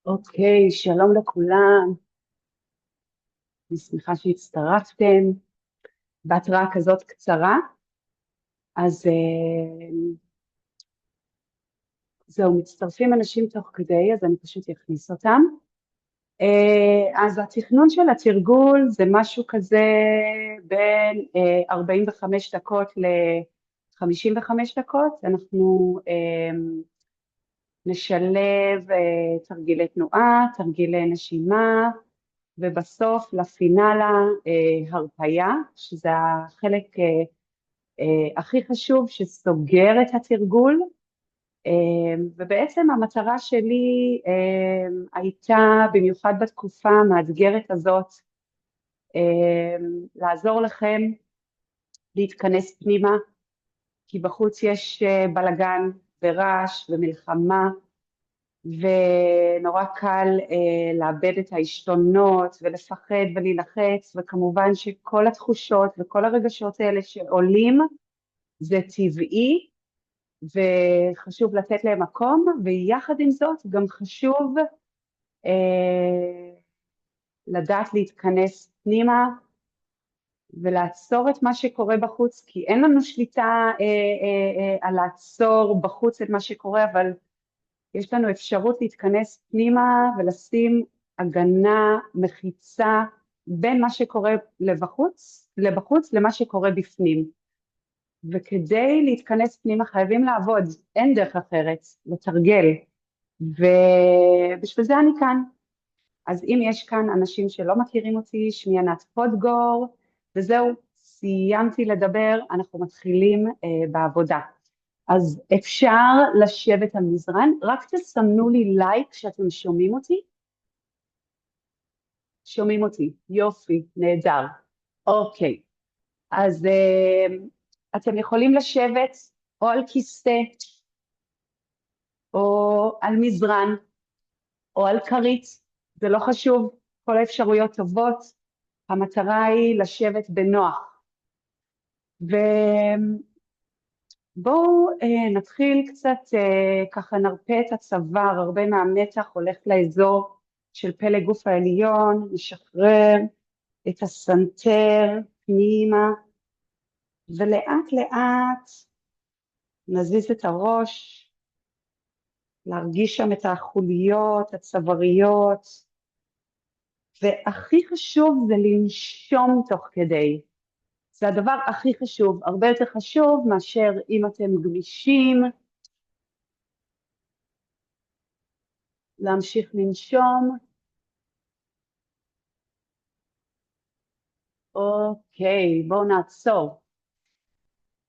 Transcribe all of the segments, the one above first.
אוקיי, שלום לכולם, אני שמחה שהצטרפתם. בהתראה כזאת קצרה, אז זהו, מצטרפים אנשים תוך כדי, אז אני פשוט אכניס אותם. אז התכנון של התרגול זה משהו כזה בין 45 דקות ל-55 דקות. אנחנו נשלב תרגילי תנועה, תרגילי נשימה, ובסוף לפינאלה הרפיה, שזה החלק הכי חשוב שסוגר את התרגול. ובעצם המטרה שלי הייתה, במיוחד בתקופה המאתגרת הזאת, לעזור לכם להתכנס פנימה, כי בחוץ יש בלגן ורעש ומלחמה, ונורא קל לאבד את העשתונות ולפחד ולהילחץ, וכמובן שכל התחושות וכל הרגשות האלה שעולים זה טבעי וחשוב לתת להם מקום, ויחד עם זאת גם חשוב לדעת להתכנס פנימה ולעצור את מה שקורה בחוץ, כי אין לנו שליטה על לעצור בחוץ את מה שקורה, אבל יש לנו אפשרות להתכנס פנימה ולשים הגנה, מחיצה בין מה שקורה לבחוץ למה שקורה בפנים. וכדי להתכנס פנימה חייבים לעבוד, אין דרך אחרת, לתרגל, ובשביל זה אני כאן. אז אם יש כאן אנשים שלא מכירים אותי, שמי ענת פודגור, וזהו, סיימתי לדבר, אנחנו מתחילים בעבודה. אז אפשר לשבת על מזרן, רק תסמנו לי לייק שאתם שומעים אותי. שומעים אותי, יופי, נהדר. אוקיי, אז אתם יכולים לשבת או על כיסא, או על מזרן, או על כרית, זה לא חשוב, כל האפשרויות טובות, המטרה היא לשבת בנוח. ובואו נתחיל קצת, ככה נרפה את הצוואר, הרבה מהמתח הולך לאזור של פלג גוף העליון, נשחרר את הסנטר פנימה, ולאט לאט נזיז את הראש, להרגיש שם את החוליות, הצוואריות, והכי חשוב זה לנשום תוך כדי. זה הדבר הכי חשוב, הרבה יותר חשוב מאשר אם אתם גמישים, להמשיך לנשום. אוקיי, בואו נעצור.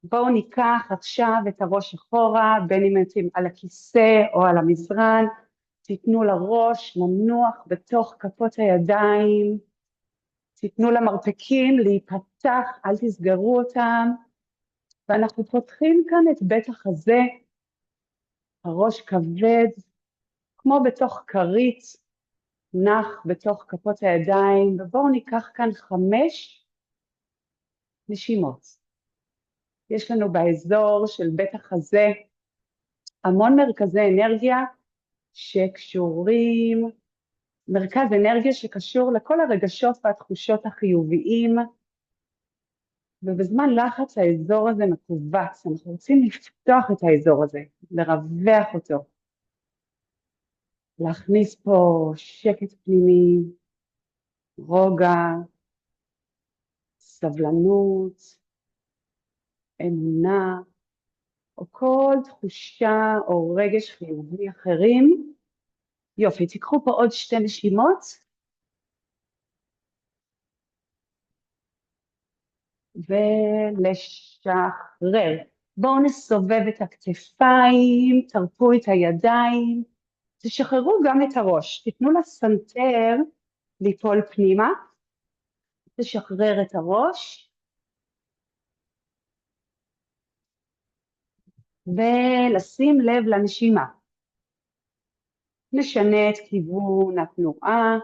בואו ניקח עכשיו את הראש אחורה, בין אם אתם על הכיסא או על המזרן, תיתנו לראש לנוח בתוך כפות הידיים, תיתנו למרפקים להיפתח, אל תסגרו אותם, ואנחנו פותחים כאן את בית החזה, הראש כבד, כמו בתוך כרית, נח בתוך כפות הידיים, ובואו ניקח כאן 5 נשימות. יש לנו באזור של בית החזה המון מרכזי אנרגיה שקשורים, מרכז אנרגיה שקשור לכל הרגשות והתחושות החיוביים, ובזמן לחץ האזור הזה מכווץ, אנחנו רוצים לפתוח את האזור הזה, לרווח אותו, להכניס פה שקט פנימי, רוגע, סבלנות, אמונה, או כל תחושה או רגש חיובי אחרים. יופי, תיקחו פה עוד 2 נשימות, ולשחרר. בואו נסובב את הכתפיים, תרפו את הידיים, תשחררו גם את הראש, תיתנו לסנטר ליפול פנימה, תשחרר את הראש, ולשים לב לנשימה. נשנה את כיוון התנועה.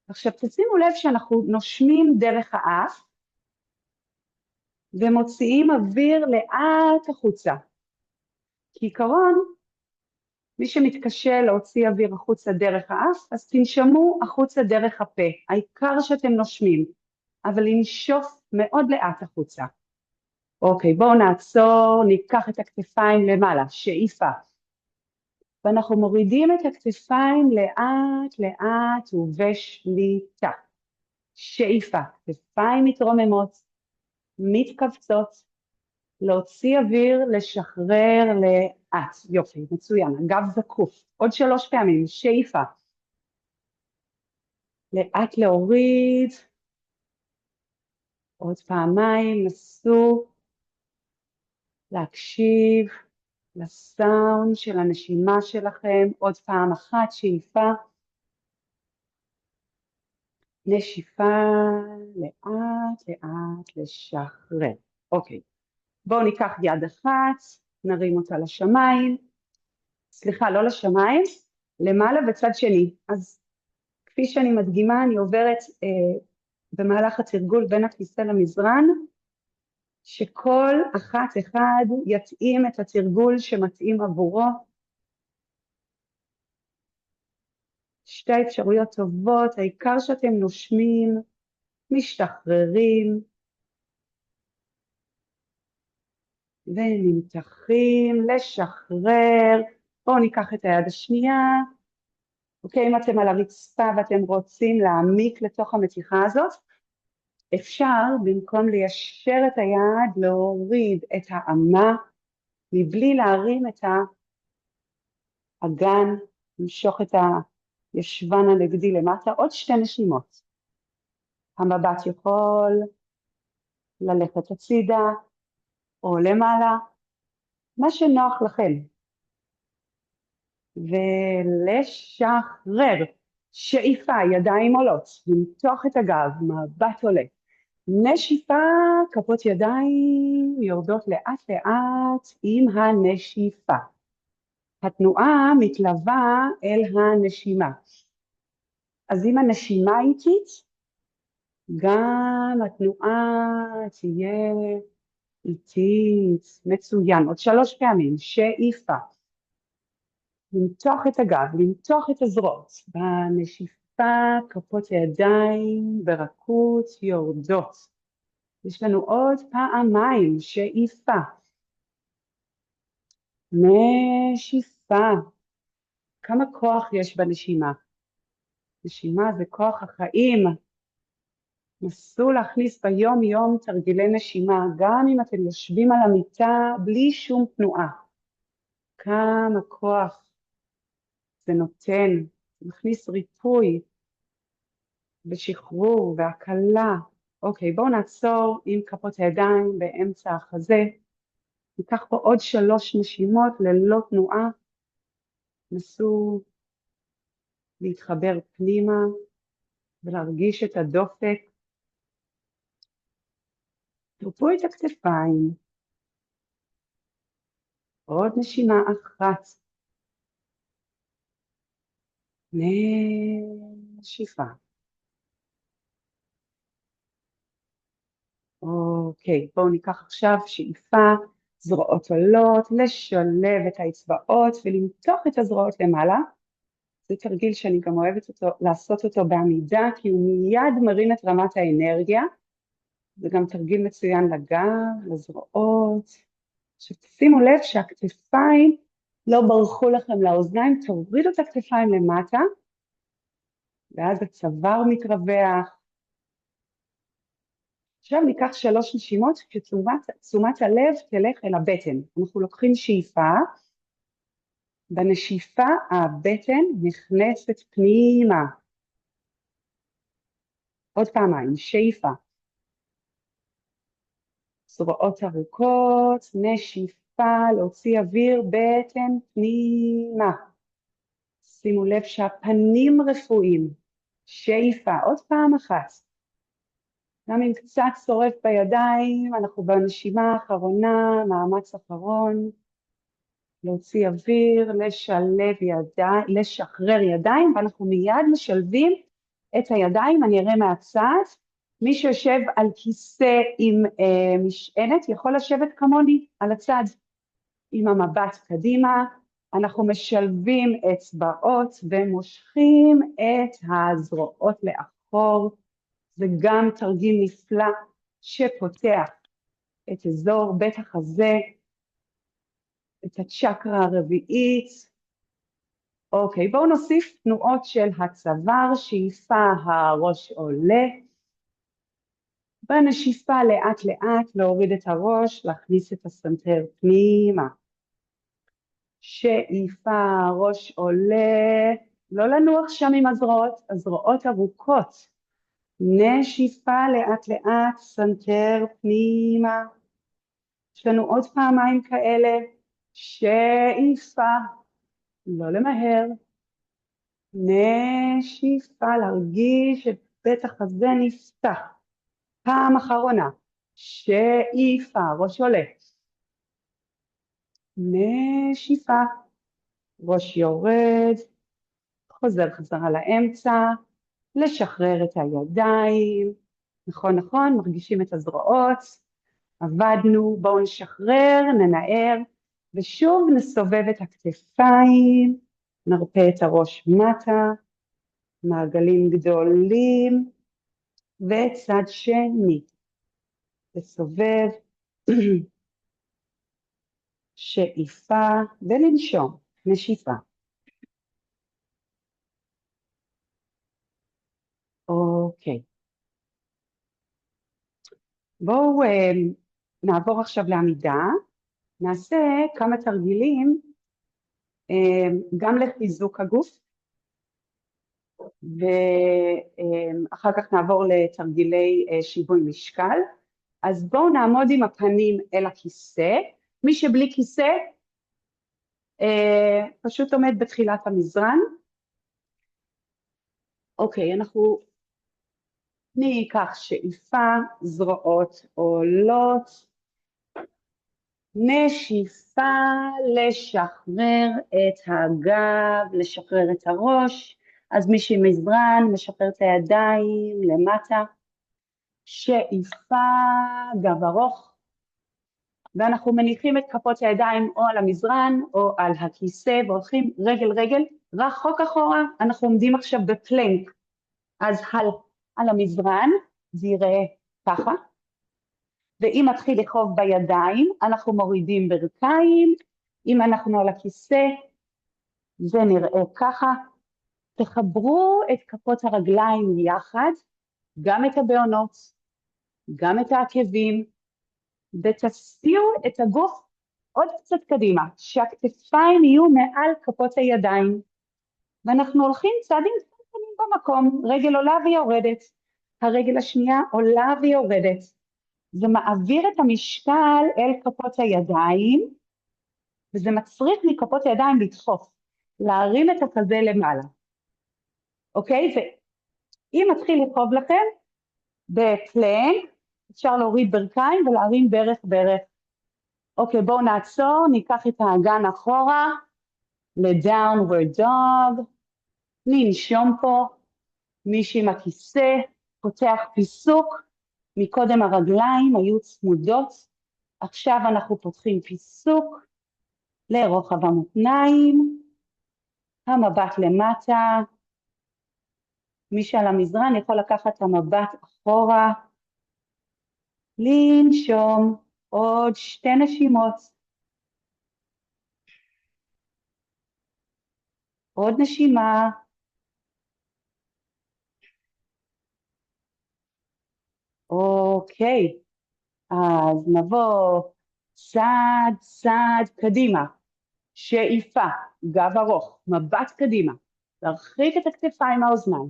עכשיו תשימו לב שאנחנו נושמים דרך האף, ומוציאים אוויר לאט החוצה. כעיקרון, מי שמתקשה להוציא אוויר החוצה דרך האף, אז תנשמו החוצה דרך הפה. העיקר שאתם נושמים, אבל לנשוף מאוד לאט החוצה. אוקיי, בואו נעצור, ניקח את הכתפיים למעלה, שאיפה. ואנחנו מורידים את הכתפיים לאט לאט ובשליטה. שאיפה, כתפיים מתרוממות, מתכווצות, להוציא אוויר, לשחרר לאט. יופי, מצוין, הגב זקוף. עוד 3 פעמים, שאיפה. לאט להוריד. עוד פעמיים, נסו להקשיב לסאונד של הנשימה שלכם. עוד פעם אחת, שאיפה. נשיפה, לאט לאט לשחרר. אוקיי, בואו ניקח יד אחת, נרים אותה לשמיים. סליחה, לא לשמיים, למעלה וצד שני. אז כפי שאני מדגימה, אני עוברת במהלך התרגול בין הכיסא למזרן, שכל אחד יתאים את התרגול שמתאים עבורו. 2 אפשרויות טובות, העיקר שאתם נושמים, משתחררים, ונמתחים, לשחרר. בואו ניקח את היד השנייה. אוקיי, אם אתם על הרצפה ואתם רוצים להעמיק לתוך המתיחה הזאת, אפשר במקום ליישר את היד, להוריד את האמה, מבלי להרים את האגן, למשוך את הישבן הנגדי למטה. עוד 2 נשימות. המבט יכול ללכת הצידה או למעלה, מה שנוח לכם. ולשחרר. שאיפה, ידיים עולות, למתוח את הגב, מבט עולה. נשיפה, כפות ידיים יורדות לאט לאט עם הנשיפה. התנועה מתלווה אל הנשימה. אז אם הנשימה איטית, גם התנועה תהיה איטית. מצוין. עוד 3 פעמים. שאיפה. למתוח את הגב, למתוח את הזרועות. בנשיפה, כפות הידיים ברכות יורדות. יש לנו עוד פעמיים, שאיפה. נשיפה. כמה כוח יש בנשימה? נשימה זה כוח החיים. נסו להכניס ביום יום תרגילי נשימה, גם אם אתם יושבים על המיטה בלי שום תנועה. כמה כוח זה נותן, זה מכניס ריפוי ושחרור והקלה. אוקיי, בואו נעצור עם כפות הידיים באמצע החזה. ניקח פה עוד 3 נשימות ללא תנועה. נסו להתחבר פנימה ולהרגיש את הדופק. תרפו את הכתפיים. עוד נשימה אחת. נשיפה. אוקיי, בואו ניקח עכשיו שאיפה, זרועות עולות, לשלב את האצבעות ולמתוח את הזרועות למעלה. זה תרגיל שאני גם אוהבת לעשות אותו בעמידה, כי הוא מיד מרים את רמת האנרגיה. זה גם תרגיל מצוין לגב, לזרועות. שתשימו לב שהכתפיים לא ברחו לכם לאוזניים, תורידו את הכתפיים למטה, ואז הצוואר מתרווח. עכשיו ניקח 3 נשימות, שתשומת הלב תלך אל הבטן. אנחנו לוקחים שאיפה, בנשיפה הבטן נכנסת פנימה. עוד פעמיים, שאיפה. זרועות ארוכות, נשיפה, להוציא אוויר, בטן פנימה. שימו לב שהפנים רפואיים, שאיפה, עוד פעם אחת. גם אם קצת שורף בידיים, אנחנו בנשימה האחרונה, מאמץ אחרון, להוציא אוויר, לשחרר ידיים, ואנחנו מיד משלבים את הידיים. אני אראה מהצד. מי שיושב על כיסא עם משענת יכול לשבת כמוני על הצד, עם המבט קדימה, אנחנו משלבים אצבעות ומושכים את הזרועות לאחור. זה גם תרגיל נפלא שפותח את אזור בית החזה, את הצ'קרה הרביעית. אוקיי, בואו נוסיף תנועות של הצוואר, שאיפה הראש עולה, בנשיפה לאט לאט להוריד את הראש, להכניס את הסנטר פנימה. שאיפה הראש עולה, לא לנוח שם עם הזרועות, הזרועות ארוכות. נשיפה לאט לאט, סנטר פנימה. יש לנו עוד פעמיים כאלה, שאיפה, לא למהר. נשיפה, להרגיש את בית החזה נפתח. פעם אחרונה, שאיפה, ראש עולה. נשיפה, ראש יורד, חוזר חזרה לאמצע, לשחרר את הידיים. נכון, נכון, מרגישים את הזרועות. עבדנו, בואו נשחרר, ננער, ושוב נסובב את הכתפיים, נרפה את הראש מטה, מעגלים גדולים, וצד שני, לסובב, שאיפה ולנשום, נשיפה. אוקיי. בואו נעבור עכשיו לעמידה, נעשה כמה תרגילים גם לחיזוק הגוף, ואחר כך נעבור לתרגילי שיווי משקל. אז בואו נעמוד עם הפנים אל הכיסא, מי שבלי כיסא פשוט עומד בתחילת המזרן. אוקיי, אנחנו ניקח שאיפה, זרועות עולות, נשיפה, לשחרר את הגב, לשחרר את הראש, אז מי שמזרן משחרר את הידיים למטה, שאיפה, גב ארוך, ואנחנו מניחים את כפות הידיים או על המזרן או על הכיסא והולכים רגל רגל רחוק אחורה. אנחנו עומדים עכשיו בפלנק, אז על המזרן זה יראה ככה, ואם מתחיל לחוב בידיים אנחנו מורידים ברכיים, אם אנחנו על הכיסא זה נראה ככה. תחברו את כפות הרגליים יחד, גם את הבעונות, גם את העקבים, ותסיעו את הגוף עוד קצת קדימה, שהכתפיים יהיו מעל כפות הידיים, ואנחנו הולכים צעדים קטנים במקום, רגל עולה ויורדת, הרגל השנייה עולה ויורדת, זה מעביר את המשקל אל כפות הידיים, וזה מצריך מכפות הידיים לדחוף, להרים את החזה למעלה, אוקיי? ואם מתחיל לדחוף לכם, בפלנק, אפשר להוריד ברכיים ולהרים ברך ברך. אוקיי, בואו נעצור, ניקח את האגן אחורה, ל-downward dog, ננשום פה, מישהי עם הכיסא, פותח פיסוק, מקודם הרגליים היו צמודות, עכשיו אנחנו פותחים פיסוק, לרוחב המותניים, המבט למטה, מי שעל המזרן יכול לקחת את המבט אחורה, לנשום, עוד 2 נשימות, עוד נשימה, אוקיי, אז נבוא צעד צעד קדימה, שאיפה, גב ארוך, מבט קדימה, להרחיק את הכתפיים מהאוזניים,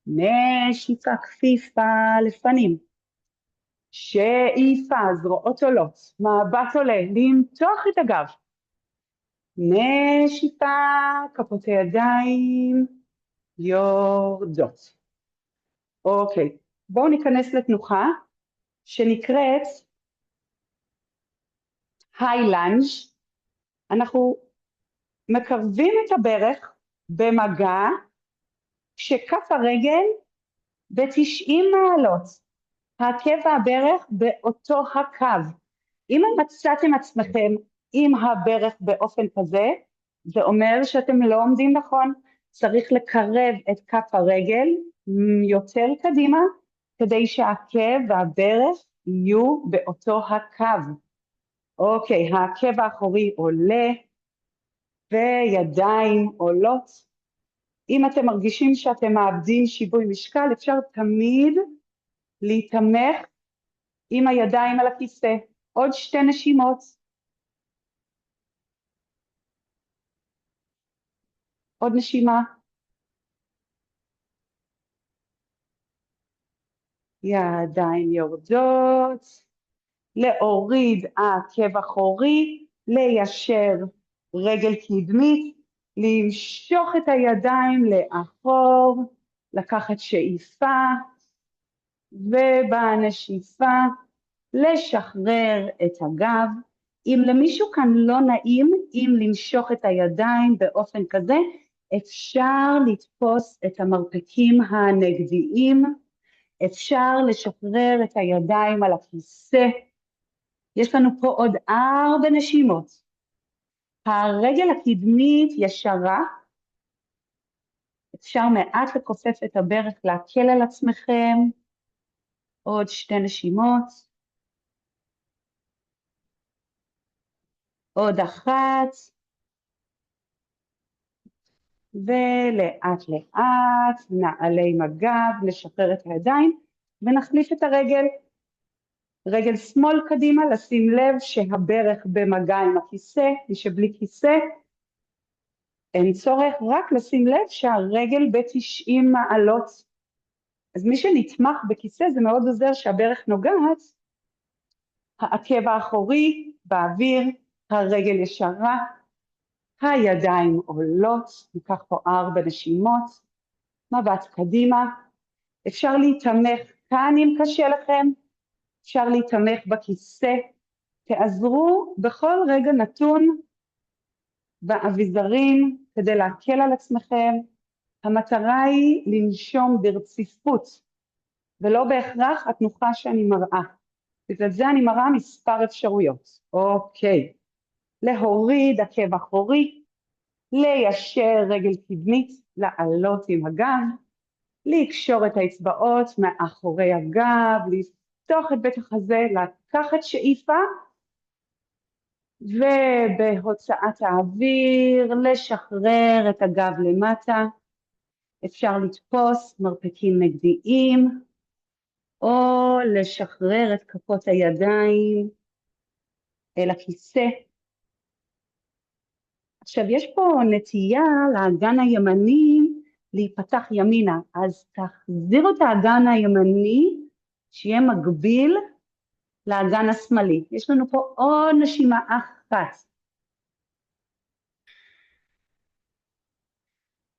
נשיפה כפיפה לפנים, שאיפה, זרועות עולות, מבט עולה, למתוח את הגב, נשיפה, כפות הידיים יורדות. אוקיי, בואו ניכנס לתנוחה שנקראת היי לנג'. אנחנו מקרבים את הברך במגע כשכף הרגל ב-90 מעלות, העקב והברך באותו הקו. אם מצאתם עצמכם עם הברך באופן כזה, זה אומר שאתם לא עומדים נכון, צריך לקרב את כף הרגל יותר קדימה, כדי שהעקב והברך יהיו באותו הקו. אוקיי, העקב האחורי עולה, וידיים עולות. אם אתם מרגישים שאתם מאבדים שיווי משקל, אפשר תמיד להתמך עם הידיים על הכיסא. עוד 2 נשימות. עוד נשימה. ידיים יורדות. להוריד עקב אחורי, ליישר רגל קדמית, למשוך את הידיים לאחור, לקחת שאיפה, ובנשיפה לשחרר את הגב. אם למישהו כאן לא נעים אם למשוך את הידיים באופן כזה, אפשר לתפוס את המרפקים הנגדיים, אפשר לשחרר את הידיים על הכיסא. יש לנו פה עוד 4 נשימות. הרגל הקדמית ישרה, אפשר מעט לכופף את הברך, להקל על עצמכם. עוד 2 נשימות. עוד 1. ולאט לאט נעלה עם הגב, לשחרר את הידיים, ונחליף את הרגל. רגל שמאל קדימה, לשים לב שהברך במגע עם הכיסא, מי שבלי כיסא, אין צורך, רק לשים לב שהרגל ב-90 מעלות. אז מי שנתמך בכיסא זה מאוד עוזר שהברך נוגעת, העקב האחורי באוויר, הרגל ישרה, הידיים עולות, ניקח פה 4 נשימות, מבט קדימה, אפשר להתמך כאן אם קשה לכם, אפשר להתמך בכיסא, תעזרו בכל רגע נתון באביזרים כדי להקל על עצמכם. המטרה היא לנשום ברציפות, ולא בהכרח התנוחה שאני מראה. בגלל זה אני מראה מספר אפשרויות. אוקיי, להוריד עקב אחורי, ליישר רגל קדמית, לעלות עם הגב, לקשור את האצבעות מאחורי הגב, לפתוח את בית החזה, לקחת שאיפה, ובהוצאת האוויר לשחרר את הגב למטה. אפשר לתפוס מרפקים נגדיים, או לשחרר את כפות הידיים אל הכיסא. עכשיו יש פה נטייה לאגן הימני להיפתח ימינה, אז תחזירו את האגן הימני שיהיה מקביל לאגן השמאלי. יש לנו פה עוד נשימה אחת.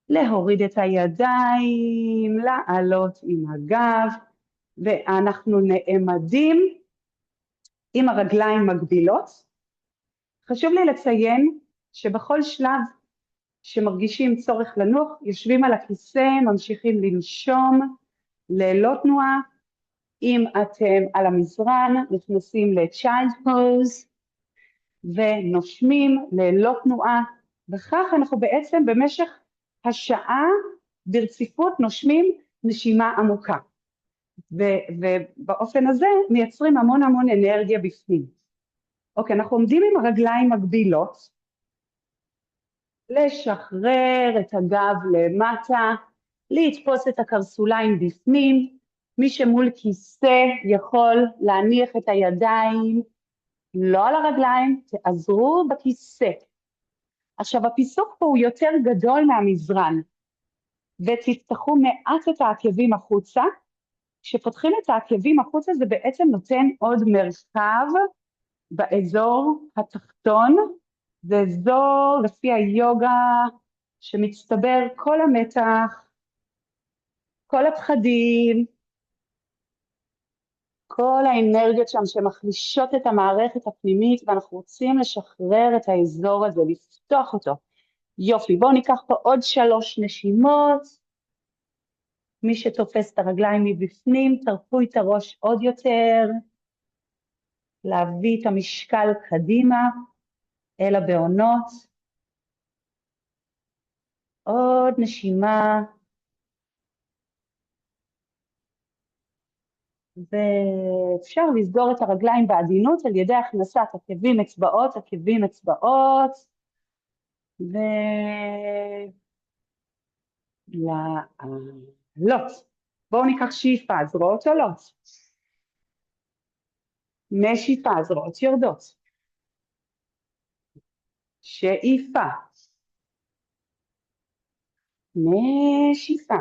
להוריד את הידיים, לעלות עם הגב, ואנחנו נעמדים עם הרגליים מגבילות. חשוב לי לציין שבכל שלב שמרגישים צורך לנוח, יושבים על הכיסא, ממשיכים לנשום ללא תנועה. אם אתם על המזרן, נכנסים ל-Child Pose ונושמים ללא תנועה, וכך אנחנו בעצם במשך השעה ברציפות נושמים נשימה עמוקה. ובאופן הזה מייצרים המון אנרגיה בפנים. אוקיי, אנחנו עומדים עם הרגליים מגבילות, לשחרר את הגב למטה, לתפוס את הקרסוליים בפנים, מי שמול כיסא יכול להניח את הידיים, לא על הרגליים, תעזרו בכיסא. עכשיו הפיסוק פה הוא יותר גדול מהמזרן, ותפתחו מעט את העקבים החוצה. כשפותחים את העקבים החוצה זה בעצם נותן עוד מרחב באזור התחתון, זה אזור לפי היוגה שמצטבר כל המתח, כל הפחדים, כל האנרגיות שם שמחלישות את המערכת הפנימית, ואנחנו רוצים לשחרר את האזור הזה, לפתוח אותו. יופי, בואו ניקח פה עוד 3 נשימות. מי שתופס את הרגליים מבפנים, תרפו את הראש עוד יותר, להביא את המשקל קדימה אל הבעונות. עוד נשימה. ואפשר לסגור את הרגליים בעדינות על ידי הכנסת עקבים אצבעות, עקבים אצבעות. ולעלות. בואו ניקח שאיפה, זרועות עולות. נשיפה, זרועות יורדות. שאיפה. נשיפה.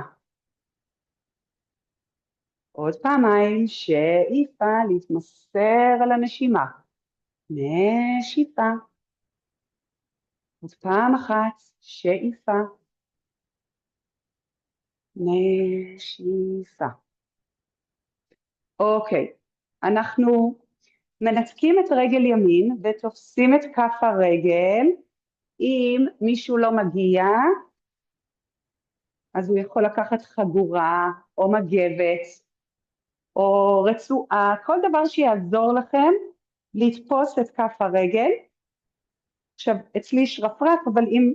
עוד פעמיים, שאיפה, להתמסר על הנשימה. נשיפה. עוד פעם אחת, שאיפה. נשיפה. אוקיי, אנחנו מנתקים את רגל ימין ותופסים את כף הרגל. אם מישהו לא מגיע, אז הוא יכול לקחת חגורה או מגבת או רצועה, כל דבר שיעזור לכם לתפוס את כף הרגל. עכשיו, אצלי יש רפרף, אבל אם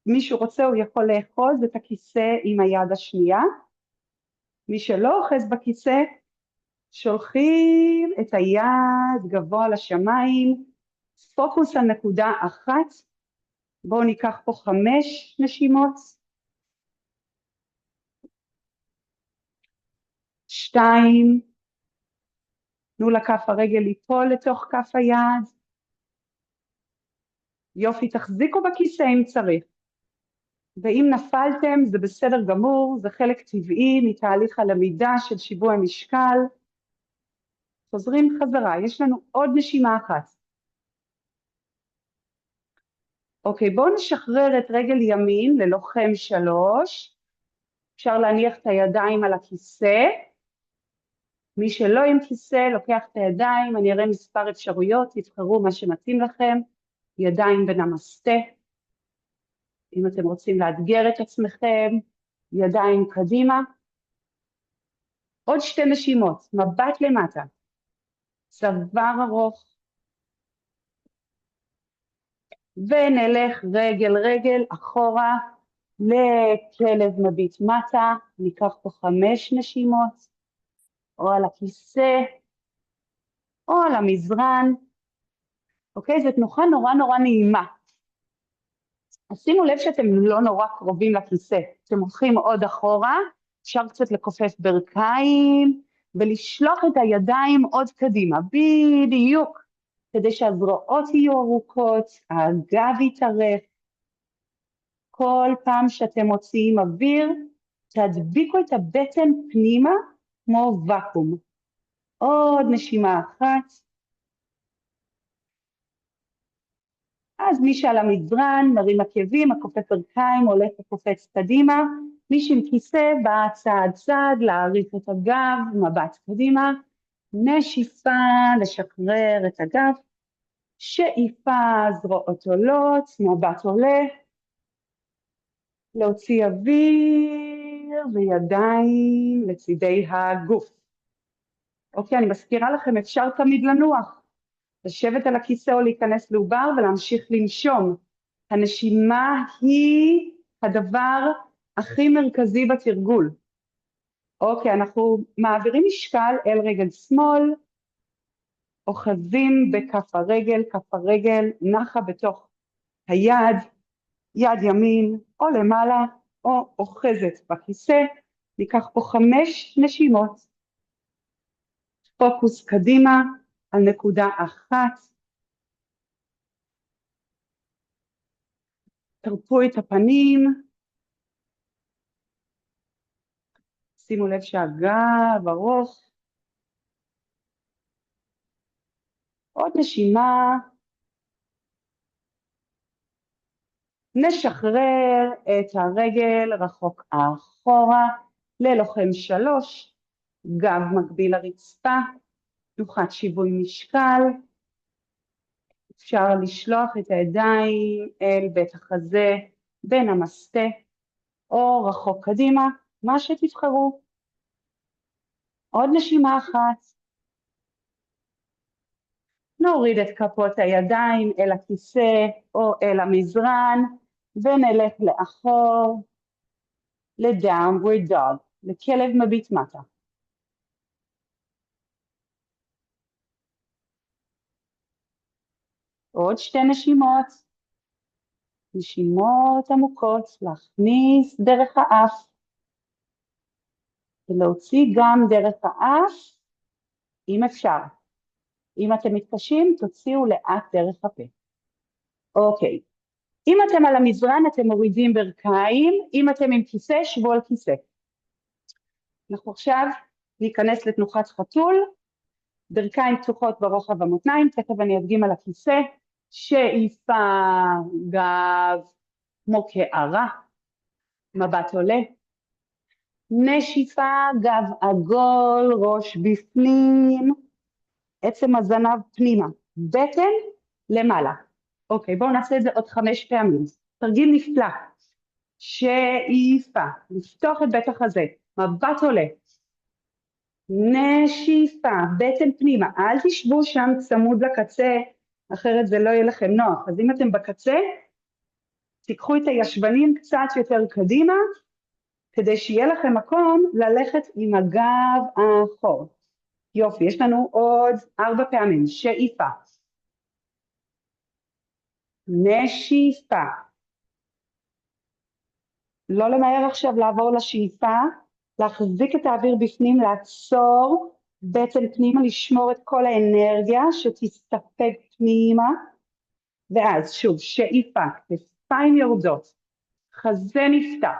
מישהו רוצה הוא יכול לאחוז את הכיסא עם היד השנייה. מי שלא אוחז בכיסא, שולחים את היד גבוה לשמיים, פוקוס על נקודה אחת. בואו ניקח פה 5 נשימות. 2, תנו לכף הרגל ליפול לתוך כף היד. יופי, תחזיקו בכיסא אם צריך. ואם נפלתם זה בסדר גמור, זה חלק טבעי מתהליך הלמידה של שיווי המשקל. חוזרים חזרה, יש לנו עוד נשימה אחת. אוקיי, בואו נשחרר את רגל ימין ללוחם 3. אפשר להניח את הידיים על הכיסא. מי שלא עם כיסא לוקח את הידיים, אני אראה מספר אפשרויות, תבחרו מה שמתאים לכם. ידיים בנמסטה. אם אתם רוצים לאתגר את עצמכם, ידיים קדימה. עוד 2 נשימות, מבט למטה. צוואר ארוך. ונלך רגל רגל אחורה לכלב מביט מטה. ניקח פה 5 נשימות, או על הכיסא, או על המזרן. אוקיי, זו תנוחה נורא נעימה. אז שימו לב שאתם לא נורא קרובים לכיסא. אתם הולכים עוד אחורה, אפשר קצת לכופף ברכיים, ולשלוח את הידיים עוד קדימה, בדיוק, כדי שהזרועות יהיו ארוכות, הגב יתארך. כל פעם שאתם מוציאים אוויר, תדביקו את הבטן פנימה כמו וקום. עוד נשימה אחת. אז מי שעל המזרן מרים עקבים, הכופף ברכיים, הולך וקופץ קדימה. מי שעם כיסא בא צעד צעד, להעריך את הגב, מבט קדימה. נשיפה, לשחרר את הגב. שאיפה, זרועות עולות, מבט עולה. להוציא אוויר וידיים לצידי הגוף. אוקיי, אני מזכירה לכם, אפשר תמיד לנוח. לשבת על הכיסא או להיכנס לעובר ולהמשיך לנשום. הנשימה היא הדבר הכי מרכזי בתרגול. אוקיי, אנחנו מעבירים משקל אל רגל שמאל, אוחזים בכף הרגל, כף הרגל נחה בתוך היד, יד ימין או למעלה, או אוחזת בכיסא. ניקח פה 5 נשימות. פוקוס קדימה על נקודה אחת. תרפו את הפנים. שימו לב שהגב ארוך. עוד נשימה. נשחרר את הרגל רחוק אחורה ללוחם 3. גב מקביל לרצפה. תנוחת שיווי משקל. אפשר לשלוח את הידיים אל בית החזה בין המסטה או רחוק קדימה, מה שתבחרו. עוד נשימה אחת. נוריד את כפות הידיים אל הכיסא או אל המזרן, ונלך לאחור, ל-downward dog, לכלב מביט מטה. עוד 2 נשימות, נשימות עמוקות, להכניס דרך האף, ולהוציא גם דרך האף, אם אפשר. אם אתם מתקשים, תוציאו לאט דרך הפה. אוקיי. אם אתם על המזרן, אתם מורידים ברכיים, אם אתם עם כיסא, שבו על כיסא. אנחנו עכשיו ניכנס לתנוחת חתול, ברכיים פתוחות ברוחב המותניים, תכף אני אדגים על הכיסא, שאיפה גב כמו קערה, מבט עולה, נשיפה גב עגול, ראש בפנים, עצם הזנב פנימה, בטן למעלה. אוקיי, בואו נעשה את זה עוד 5 פעמים. תרגיל נפלא. שאיפה, לפתוח את בית החזה, מבט עולה, נשיפה, בטן פנימה, אל תשבו שם צמוד לקצה, אחרת זה לא יהיה לכם נוח. אז אם אתם בקצה, תיקחו את הישבנים קצת יותר קדימה, כדי שיהיה לכם מקום ללכת עם הגב האחור. יופי, יש לנו עוד 4 פעמים. שאיפה, נשיפה, לא למהר עכשיו לעבור לשאיפה, להחזיק את האוויר בפנים, לעצור בטן פנימה, לשמור את כל האנרגיה שתסתפק פנימה, ואז שוב שאיפה, כתפיים יורדות, חזה נפתח,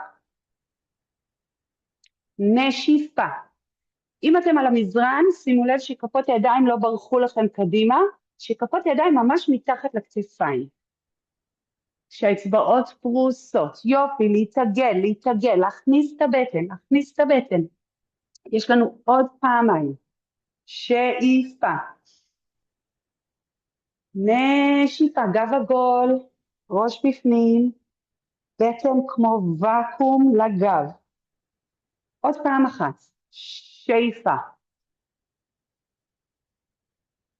נשיפה. אם אתם על המזרן, שימו לב שכפות הידיים לא ברחו לכם קדימה, שכפות הידיים ממש מתחת לכתפיים. שהאצבעות פרוסות, יופי, להתעגל, להכניס את הבטן, להכניס את הבטן. יש לנו עוד פעמיים, שאיפה, נשיפה, גב עגול, ראש בפנים, בטן כמו וקום לגב. עוד פעם אחת, שאיפה,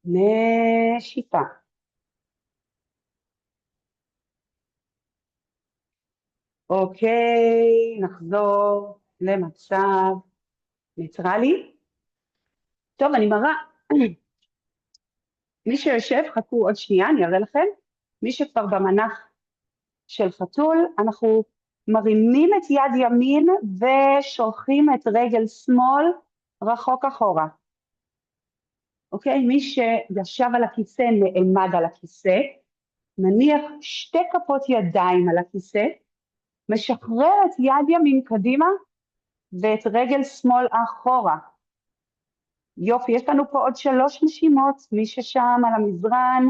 נשיפה. אוקיי, נחזור למצב ניטרלי. טוב, אני מראה. מי שיושב, חכו עוד שנייה, אני אראה לכם. מי שכבר במנח של חתול, אנחנו מרימים את יד ימין ושולחים את רגל שמאל רחוק אחורה. אוקיי? מי שישב על הכיסא נעמד על הכיסא, נניח 2 כפות ידיים על הכיסא, משחרר את יד ימין קדימה ואת רגל שמאל אחורה. יופי, יש לנו פה עוד 3 נשימות, מי ששם על המזרן,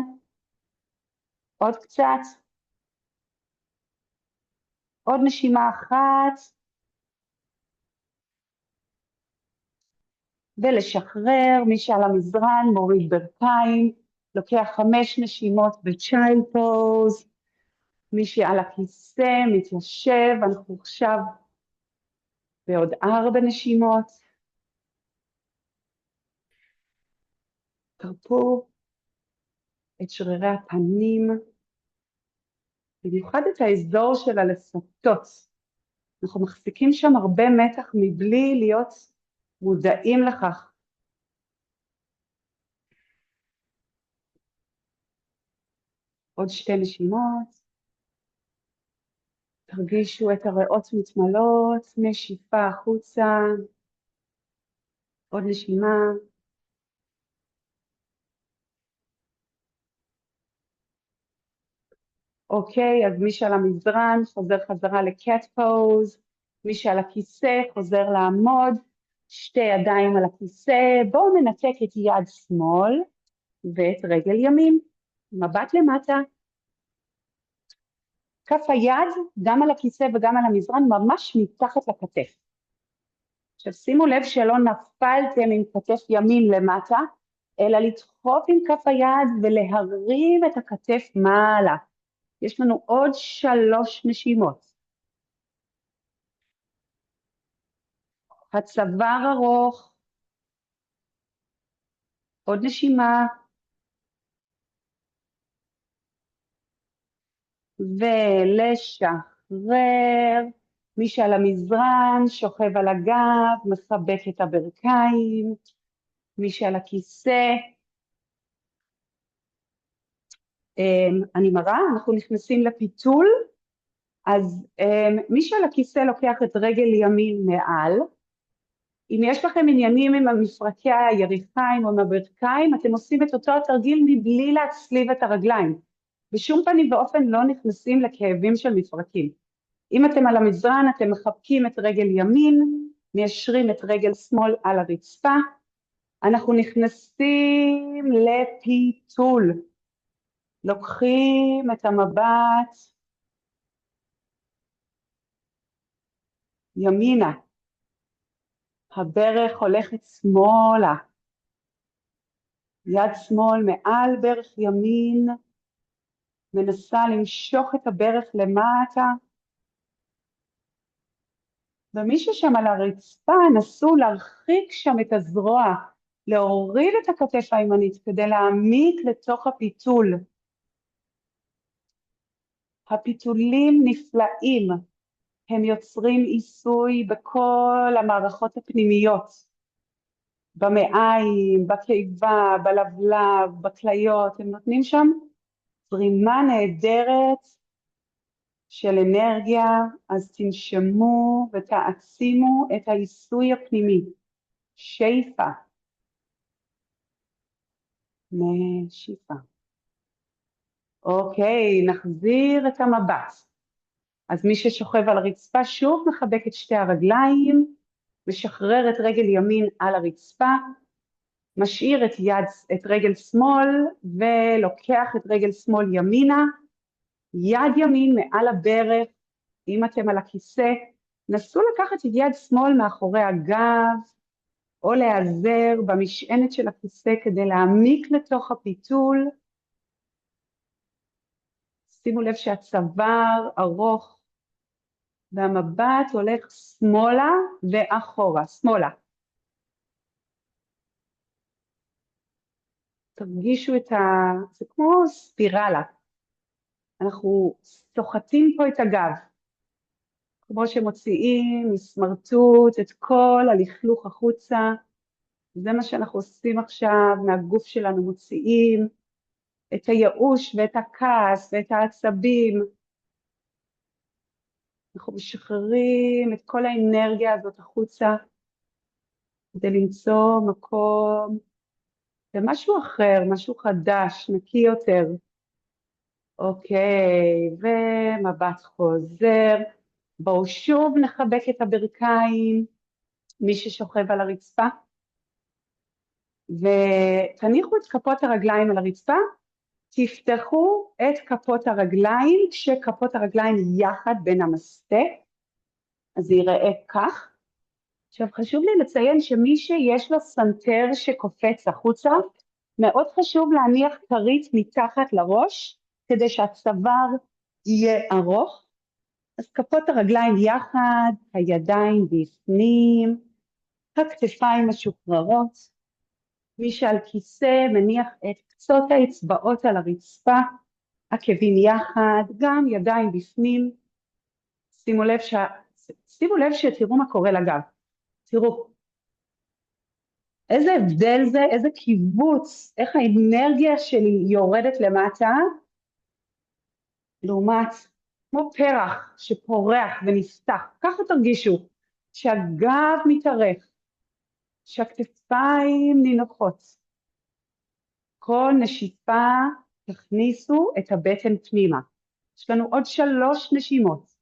עוד קצת, עוד נשימה אחת, ולשחרר, מי שעל המזרן מוריד ברכיים, לוקח 5 נשימות בצ'יילד פוז, מי שעל הכיסא מתיישב, אנחנו עכשיו בעוד 4 נשימות, תרפו את שרירי הפנים, במיוחד את האזור של הלסתות, אנחנו מחזיקים שם הרבה מתח מבלי להיות מודעים לכך. עוד 2 נשימות, תרגישו את הריאות מתמלות, נשיפה החוצה, עוד נשימה, אוקיי, אז מי שעל המזרן חוזר חזרה לקט פוז, מי שעל הכיסא חוזר לעמוד, 2 ידיים על הכיסא, בואו ננתק את יד שמאל ואת רגל ימין, מבט למטה, כף היד גם על הכיסא וגם על המזרן ממש מתחת לכתף. עכשיו שימו לב שלא נפלתם עם כתף ימין למטה, אלא לדחוף עם כף היד ולהרים את הכתף מעלה. יש לנו עוד 3 נשימות. הצוואר ארוך, עוד נשימה, ולשחרר. מי שעל המזרן שוכב על הגב, מחבק את הברכיים. מי שעל הכיסא, אני מראה, אנחנו נכנסים לפיתול. אז מי שעל הכיסא לוקח את רגל ימין מעל. אם יש לכם עניינים עם המפרקי הירכיים או עם הברכיים, אתם עושים את אותו התרגיל מבלי להצליב את הרגליים. בשום פנים ואופן לא נכנסים לכאבים של מפרקים. אם אתם על המזרן, אתם מחבקים את רגל ימין, מיישרים את רגל שמאל על הרצפה. אנחנו נכנסים לפיתול. לוקחים את המבט ימינה. הברך הולכת שמאלה. יד שמאל מעל ברך ימין. מנסה למשוך את הברך למטה. ומי ששם על הרצפה נסו להרחיק שם את הזרוע, להוריד את הכתף הימנית כדי להעמיק לתוך הפיתול. הפיתולים נפלאים, הם יוצרים עיסוי בכל המערכות הפנימיות, במעיים, בקיבה, בלבלב, בכליות, הם נותנים שם זרימה נהדרת של אנרגיה, אז תנשמו ותעצימו את העיסוי הפנימי. שאיפה. נשיפה. אוקיי, נחזיר את המבט. אז מי ששוכב על הרצפה שוב מחבק את שתי הרגליים, משחרר את רגל ימין על הרצפה, משאיר את רגל שמאל ולוקח את רגל שמאל ימינה, יד ימין מעל הברך. אם אתם על הכיסא, נסו לקחת את יד שמאל מאחורי הגב, או להיעזר במשענת של הכיסא כדי להעמיק לתוך הפיתול. שימו לב שהצוואר ארוך, והמבט הולך שמאלה ואחורה, שמאלה. תרגישו זה כמו ספירלה. אנחנו סוחטים פה את הגב. כמו שמוציאים מסמרטוט את כל הלכלוך החוצה. זה מה שאנחנו עושים עכשיו, מהגוף שלנו מוציאים את הייאוש ואת הכעס ואת העצבים. אנחנו משחררים את כל האנרגיה הזאת החוצה, כדי למצוא מקום למשהו אחר, משהו חדש, נקי יותר. אוקיי, ומבט חוזר. בואו שוב נחבק את הברכיים, מי ששוכב על הרצפה, ותניחו את כפות הרגליים על הרצפה, תפתחו את כפות הרגליים, כשכפות הרגליים יחד בין המסטה, אז זה ייראה כך. עכשיו חשוב לי לציין שמי שיש לו סנטר שקופץ החוצה, מאוד חשוב להניח כרית מתחת לראש, כדי שהצוואר יהיה ארוך. אז כפות הרגליים יחד, הידיים בפנים, הכתפיים משוחררות. מי שעל כיסא מניח את קצות האצבעות על הרצפה, עקבים יחד, גם ידיים בפנים. שימו לב שתראו מה קורה לגב. תראו, איזה הבדל זה, איזה קיבוץ, איך האנרגיה שלי יורדת למטה, לעומת כמו פרח שפורח ונפתח. ככה תרגישו, שהגב מתארך, שהכתפיים נינוחות. כל נשיפה תכניסו את הבטן פנימה. יש לנו עוד 3 נשימות.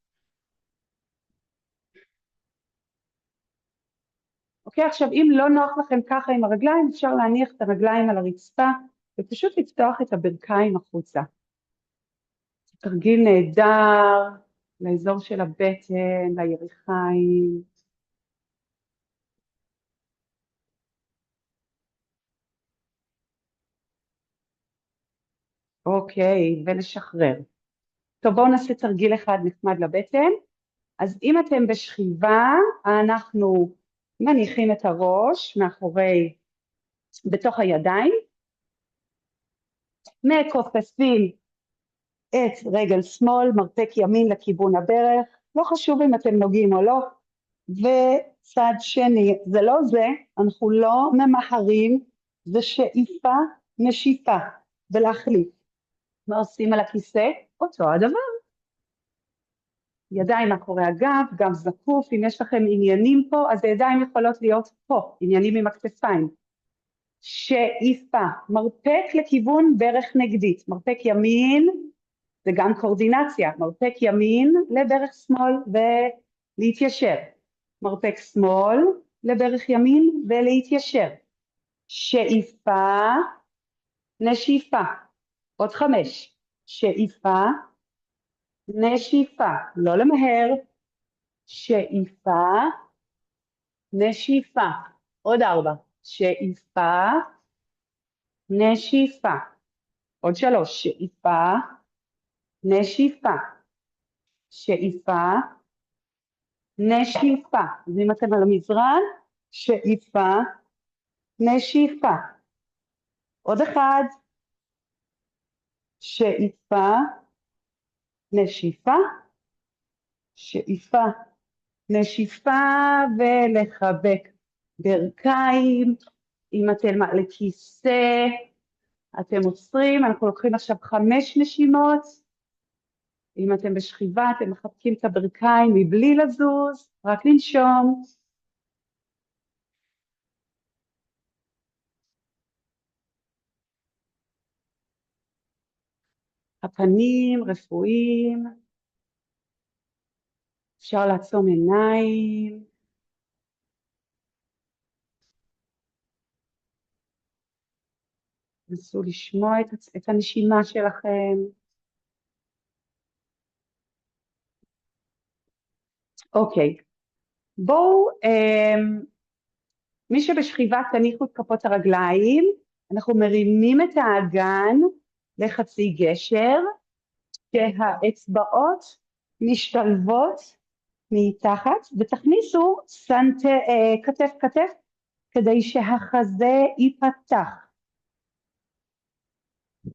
אוקיי, עכשיו אם לא נוח לכם ככה עם הרגליים, אפשר להניח את הרגליים על הרצפה, ופשוט לפתוח את הברכיים החוצה. תרגיל נהדר לאזור של הבטן, לירכיים. אוקיי, ולשחרר. טוב, בואו נעשה תרגיל אחד נחמד לבטן. אז אם אתם בשכיבה, אנחנו מניחים את הראש בתוך הידיים, מכופפים את רגל שמאל, מרפק ימין לכיוון הברך, לא חשוב אם אתם נוגעים או לא, וצד שני, זה לא זה, אנחנו לא ממהרים, זה שאיפה, נשיפה, ולהחליף. מה עושים על הכיסא? אותו הדבר. ידיים מאחורי הגב, גם זקוף, אם יש לכם עניינים פה, אז הידיים יכולות להיות פה, עניינים עם הכתפיים. שאיפה, מרפק לכיוון ברך נגדית, מרפק ימין, זה גם קורדינציה, מרפק ימין לברך שמאל ולהתיישר, מרפק שמאל לברך ימין ולהתיישר, שאיפה, נשיפה, עוד 5, שאיפה, נשיפה, לא למהר, שאיפה, נשיפה, עוד 4, שאיפה, נשיפה, עוד 3, שאיפה, נשיפה, שאיפה, נשיפה, אז אם אתם על המזרן, שאיפה, נשיפה, עוד 1, שאיפה, נשיפה, שאיפה, נשיפה, ולחבק ברכיים. אם אתם על כיסא, אתם עוצרים, אנחנו לוקחים עכשיו 5 נשימות. אם אתם בשכיבה, אתם מחבקים את הברכיים מבלי לזוז, רק לנשום. הפנים רפואיים, אפשר לעצום עיניים. נסו לשמוע את הנשימה שלכם. אוקיי, בואו, מי שבשכיבה תניחו את כפות הרגליים, אנחנו מרימים את האגן לחצי גשר, שהאצבעות משתלבות מתחת, ותכניסו כתף כתף כדי שהחזה ייפתח.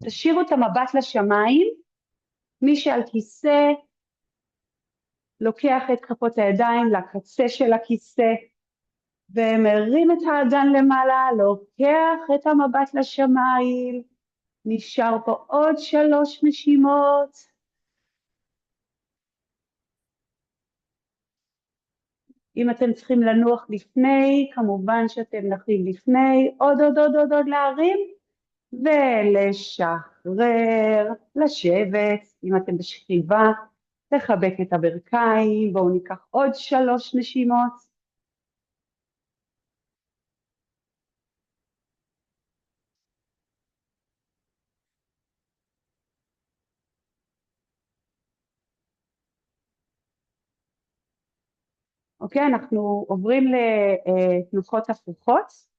תשאירו את המבט לשמיים, מי שעל כיסא לוקח את כפות הידיים לקצה של הכיסא, ומרים את האגן למעלה, לוקח את המבט לשמיים, נשאר פה עוד 3 נשימות. אם אתם צריכים לנוח לפני, כמובן שאתם נחים לפני, עוד להרים, ולשחרר, לשבת, אם אתם בשכיבה, לחבק את הברכיים, בואו ניקח עוד 3 נשימות. אוקיי, אנחנו עוברים לתנוחות הפוכות,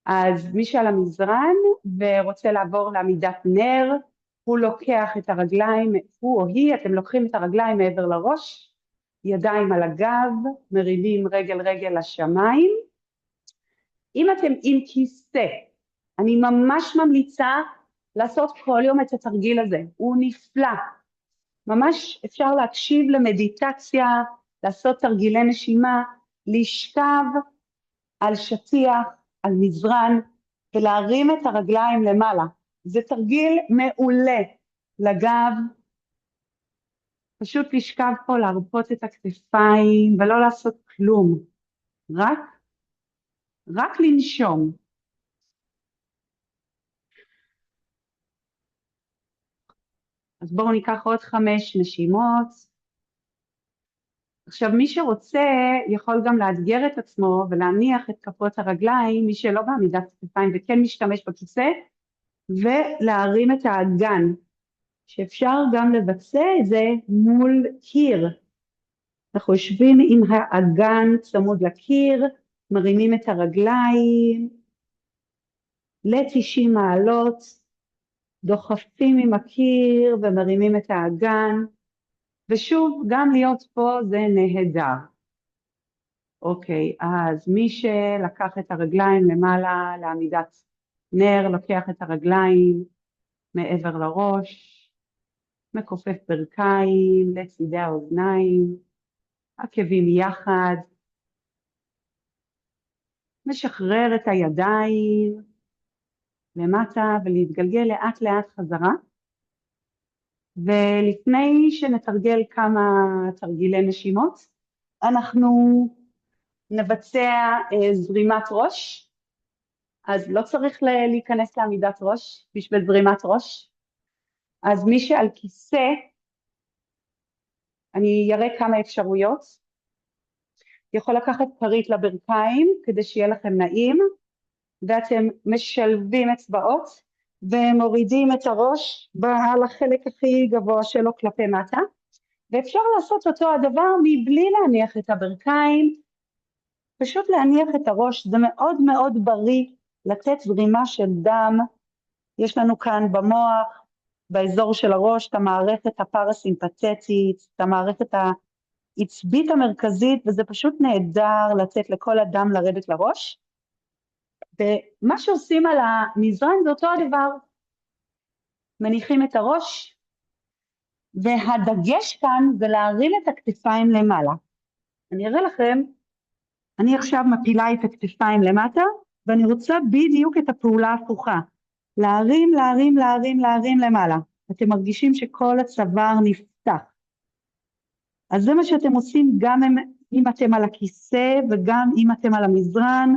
אז מי שעל המזרן ורוצה לעבור לעמידת נר, הוא לוקח את הרגליים, הוא או היא, אתם לוקחים את הרגליים מעבר לראש, ידיים על הגב, מרימים רגל לשמיים. אם אתם עם כיסא, אני ממש ממליצה לעשות כל יום את התרגיל הזה, הוא נפלא. ממש אפשר להקשיב למדיטציה, לעשות תרגילי נשימה, לשכב על שטיח, על מזרן, ולהרים את הרגליים למעלה. זה תרגיל מעולה לגב, פשוט לשכב פה, להרפות את הכתפיים, ולא לעשות כלום, רק לנשום. אז בואו ניקח עוד 5 נשימות. עכשיו מי שרוצה יכול גם לאתגר את עצמו ולהניח את כפות הרגליים, מי שלא בעמידת כתפיים וכן משתמש בכיסא, ולהרים את האגן, שאפשר גם לבצע את זה מול קיר. אנחנו יושבים עם האגן צמוד לקיר, מרימים את הרגליים ל-90 מעלות, דוחפים עם הקיר ומרימים את האגן, ושוב גם להיות פה זה נהדר. אוקיי, אז מי שלקח את הרגליים למעלה לעמידת נר, לוקח את הרגליים מעבר לראש, מכופף ברכיים לצידי האוזניים, עקבים יחד, משחרר את הידיים למטה ולהתגלגל לאט לאט חזרה. ולפני שנתרגל כמה תרגילי נשימות, אנחנו נבצע זרימת ראש. אז לא צריך להיכנס לעמידת ראש בשביל זרימת ראש. אז מי שעל כיסא, אני אראה כמה אפשרויות. יכול לקחת כרית לברכיים כדי שיהיה לכם נעים, ואתם משלבים אצבעות ומורידים את הראש על החלק הכי גבוה שלו כלפי מטה, ואפשר לעשות אותו הדבר מבלי להניח את הברכיים, פשוט להניח את הראש. זה מאוד מאוד בריא לתת זרימה של דם. יש לנו כאן במוח, באזור של הראש, את המערכת הפרסימפתטית, את המערכת העצבית המרכזית, וזה פשוט נהדר לתת לכל הדם לרדת לראש. ומה שעושים על המזרן זה אותו הדבר, מניחים את הראש, והדגש כאן זה להרים את הכתפיים למעלה. אני אראה לכם, אני עכשיו מפילה את הכתפיים למטה, ואני רוצה בדיוק את הפעולה ההפוכה, להרים, להרים, להרים, להרים למעלה. אתם מרגישים שכל הצוואר נפתח. אז זה מה שאתם עושים גם אם אתם על הכיסא וגם אם אתם על המזרן,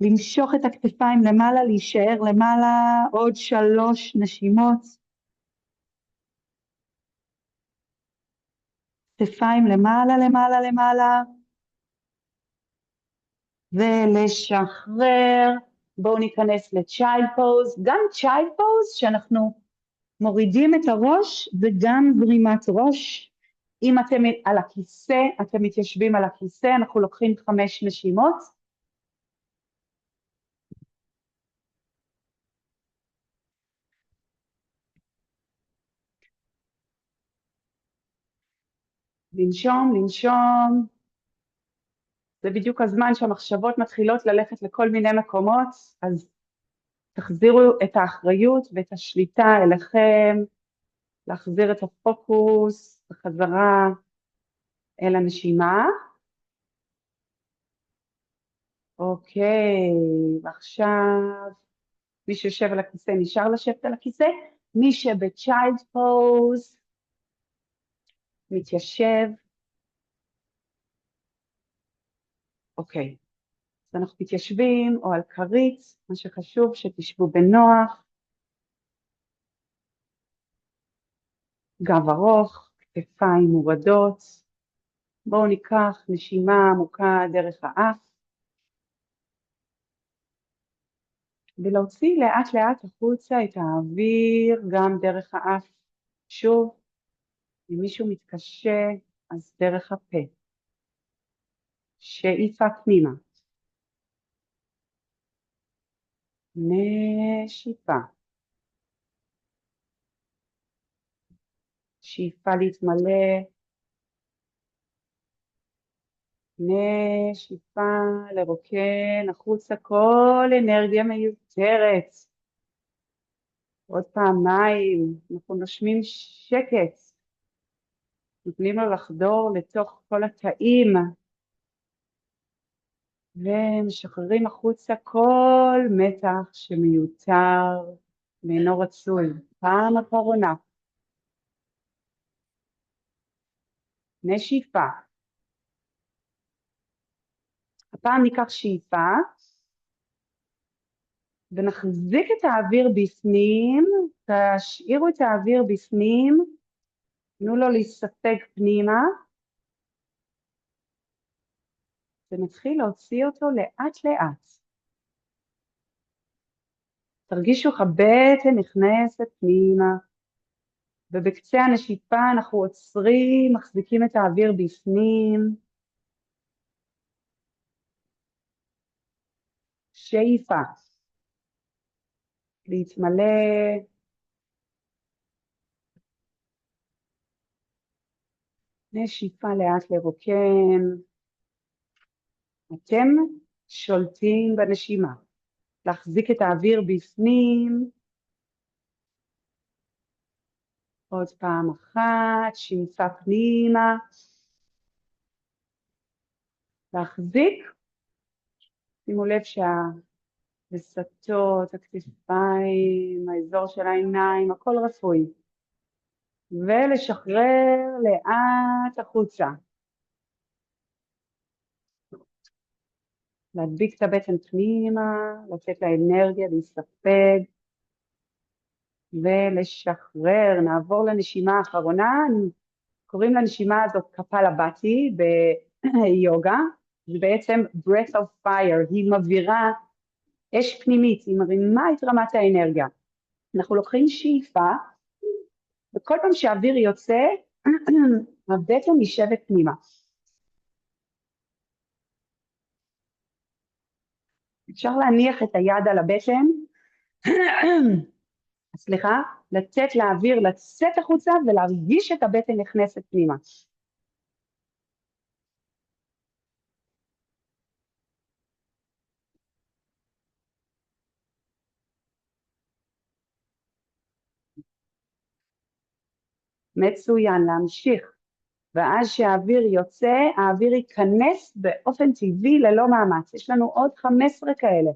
למשוך את הכתפיים למעלה, להישאר למעלה, עוד 3 נשימות. כתפיים למעלה, למעלה, למעלה. ולשחרר. בואו ניכנס לצ'יילד פוז. גם צ'יילד פוז שאנחנו מורידים את הראש וגם זרימת ראש. אם אתם על הכיסא, אתם מתיישבים על הכיסא, אנחנו לוקחים 5 נשימות. לנשום, לנשום. זה בדיוק הזמן שהמחשבות מתחילות ללכת לכל מיני מקומות, אז תחזירו את האחריות ואת השליטה אליכם, להחזיר את הפוקוס בחזרה אל הנשימה. אוקיי, ועכשיו מי שיושב על הכיסא נשאר לשבת על הכיסא, מי שבצ'יילד פוז מתיישב. אוקיי, אז אנחנו מתיישבים או על כרית, מה שחשוב שתשבו בנוח, גב ארוך, כתפיים מורדות. בואו ניקח נשימה עמוקה דרך האף, ולהוציא לאט לאט החוצה את האוויר גם דרך האף. שוב, אם מישהו מתקשה אז דרך הפה. שאיפה פנימה, נשיפה, שאיפה להתמלא, נשיפה לרוקן החוצה כל אנרגיה מיותרת. עוד פעמיים, אנחנו נושמים שקט, נותנים לו לחדור לתוך כל התאים, ומשחררים החוצה כל מתח שמיותר ואינו רצוי. פעם אחרונה, נשיפה. הפעם ניקח שאיפה, ונחזיק את האוויר בפנים, תשאירו את האוויר בפנים, תנו לו להסתפק פנימה, ונתחיל להוציא אותו לאט לאט. תרגישו איך הבטן נכנסת פנימה, ובקצה הנשיפה אנחנו עוצרים, מחזיקים את האוויר בפנים. שאיפה, להתמלא, נשיפה לאט לרוקן. אתם שולטים בנשימה, להחזיק את האוויר בפנים. עוד פעם אחת, שאיפה פנימה. להחזיק. שימו לב שהווסתות, הכתפיים, האזור של העיניים, הכל רפואי. ולשחרר לאט החוצה. להדביק את הבטן פנימה, לתת לאנרגיה להסתפק. ולשחרר. נעבור לנשימה האחרונה. קוראים לנשימה הזאת קפלה באטי ביוגה. זה בעצם breath of fire. היא מבהירה אש פנימית, היא מרימה את רמת האנרגיה. אנחנו לוקחים שאיפה, וכל פעם שהאוויר יוצא, הבטן נשבת פנימה. אפשר להניח את היד על הבטן, סליחה, לתת לאוויר לצאת החוצה ולהרגיש את הבטן נכנסת פנימה. מצוין, להמשיך. ואז שהאוויר יוצא, האוויר ייכנס באופן טבעי ללא מאמץ. יש לנו עוד 15 כאלה.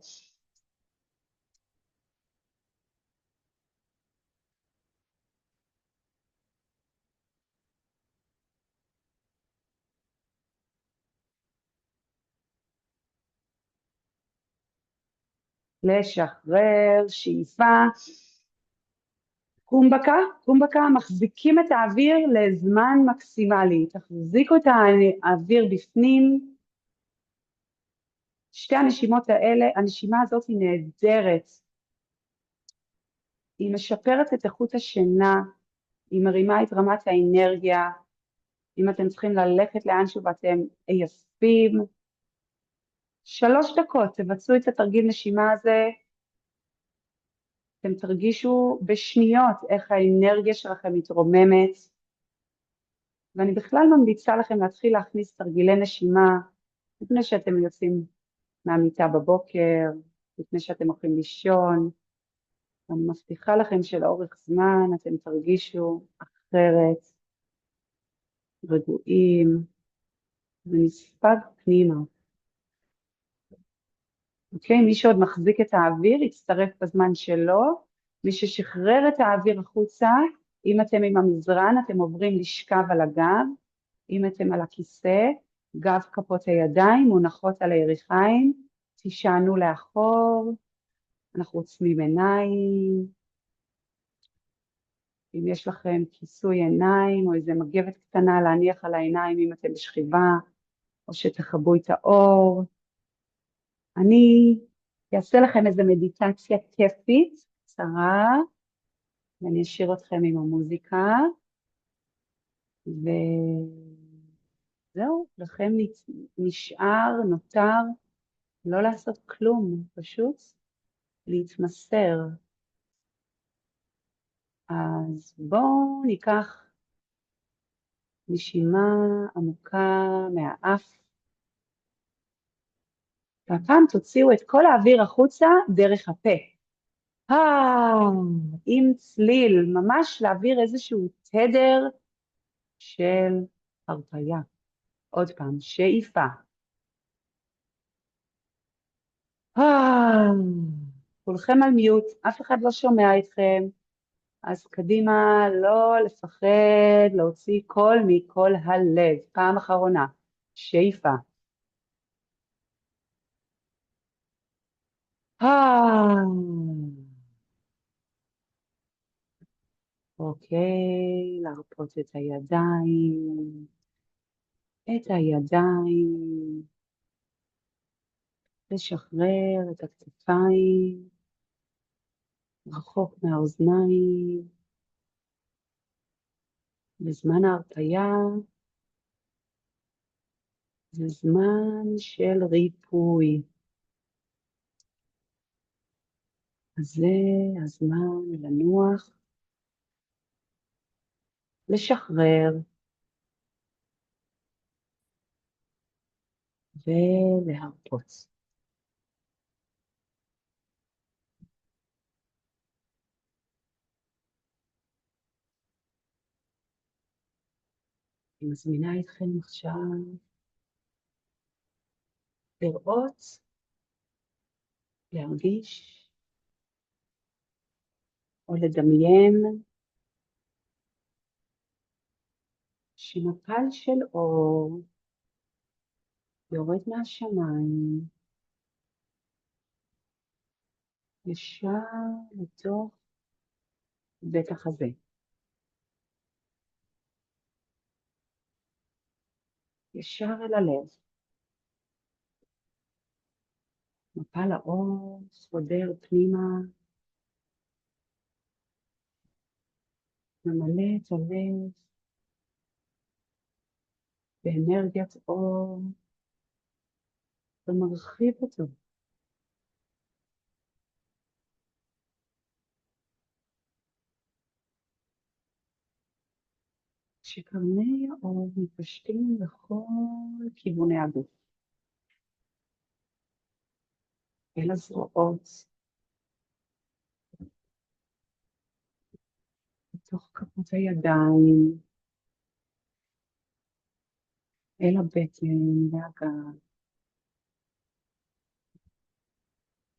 לשחרר, שאיפה. קומבקה, קומבקה, מחזיקים את האוויר לזמן מקסימלי. תחזיקו את האוויר בפנים. שתי הנשימות האלה, הנשימה הזאת היא נהדרת. היא משפרת את איכות השינה, היא מרימה את רמת האנרגיה. אם אתם צריכים ללכת לאנשהו ואתם עייפים, 3 דקות תבצעו את התרגיל נשימה הזה, אתם תרגישו בשניות איך האנרגיה שלכם מתרוממת, ואני בכלל ממליצה לכם להתחיל להכניס תרגילי נשימה לפני שאתם יוצאים מהמיטה בבוקר, לפני שאתם הולכים לישון. אני מבטיחה לכם שלאורך זמן אתם תרגישו אחרת, רגועים, ונספג פנימה. אוקיי, מי שעוד מחזיק את האוויר יצטרף בזמן שלו. מי ששחרר את האוויר החוצה, אם אתם עם המזרן אתם עוברים לשכב על הגב, אם אתם על הכיסא, גב כפות הידיים מונחות על הירכיים, תישענו לאחור, אנחנו עוצמים עיניים. אם יש לכם כיסוי עיניים או איזה מגבת קטנה להניח על העיניים אם אתם בשכיבה, או שתחבו את האור. אני אעשה לכם איזו מדיטציה כיפית, קצרה, ואני אשאיר אתכם עם המוזיקה, וזהו, לכם נותר לא לעשות כלום, פשוט להתמסר. אז בואו ניקח נשימה עמוקה מהאף, והפעם תוציאו את כל האוויר החוצה דרך הפה. עם צליל, ממש להעביר איזשהו תדר של הרפיה. עוד פעם, שאיפה. כולכם על מיוט, אף אחד לא שומע אתכם, אז קדימה, לא לפחד, להוציא קול מכל הלב. פעם אחרונה, שאיפה. אוקיי, להרפות את הידיים, לשחרר את הכתפיים, רחוק מהאוזניים. בזמן ההרפיה זה זמן של ריפוי. אז זה הזמן לנוח, לשחרר ולהרפות. אני מזמינה אתכם עכשיו לראות, להרגיש או לדמיין שמפל של אור יורד מהשמיים ישר לתוך בית החזה. ישר אל הלב. מפל האור חודר פנימה, ממלא את הלב באנרגיית אור ומרחיב אותו. שקרני האור מתפשטים לכל כיווני הגוף, אל הזרועות, בתוך כפות הידיים, אל הבטן והגב,